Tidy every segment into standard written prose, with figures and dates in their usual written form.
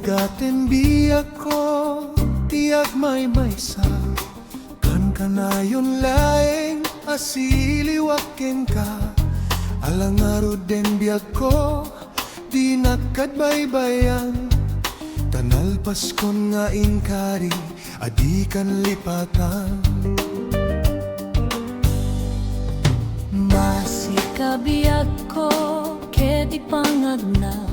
bigaten biyak ko, tiyak may maysa. Kan kanayon laeng asiliwaken ka. Alangaro den biyak ko, di nakadbaybayan. Tanalpas kon nga inkari, adikan lipatan. Masikabiyak ko, kedi pangagnak.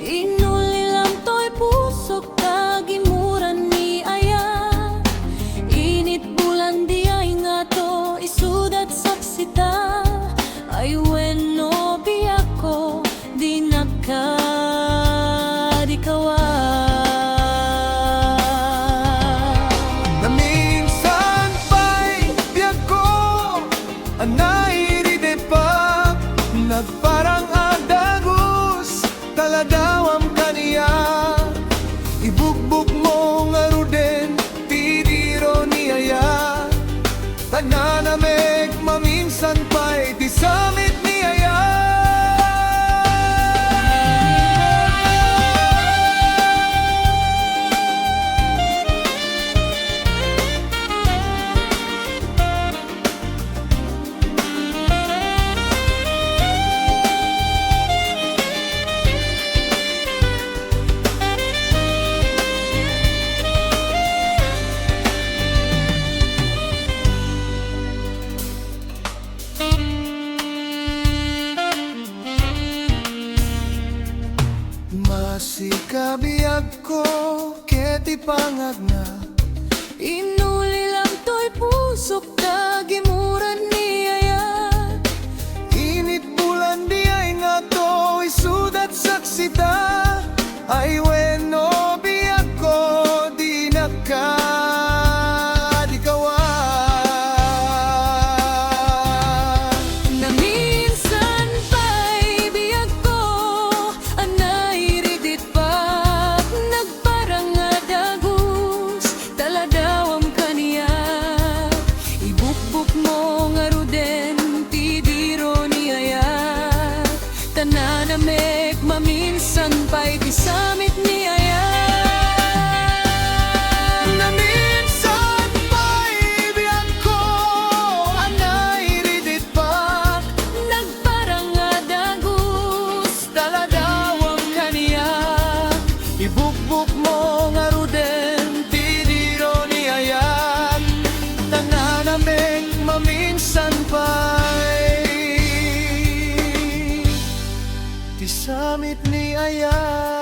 Inulilam to'y pusok, tagimuran ni aya. Init bulan di ay nga to, isudat saksita. Ay weno biyak ko, di nakadikawa. Naminsan pa'y biyak ko, anay ride pa. Nagparang adagus, taladawam kaniya. Ibugbog mo nga ruden, tidiro niyaya. Tananamig maminsan pa'y di samit niyaya. Masikabiyak ko, keti pangagna. Inulilam to'y pusok, tagimuran ni aya. Init bulan di ay nga to, isudat saksita. Ay weno biyak ko, di nakadikawa. Naminsan pa'y biyak ko, anay ridit pa. Nagparang adagus, taladawam kaniya. Ibukbuk mo nga ruden, tidiro ni aya. Tananamik maminsan pa'y di samit ni aya. Naminsan pa'y biyak ko, anay ridit pa. Nagparang adagus, Taladawang kaniya. Ibugbog mo nga ruden, tidiro niyayat. Tananamig maminsan pa'y di samit ni ayat.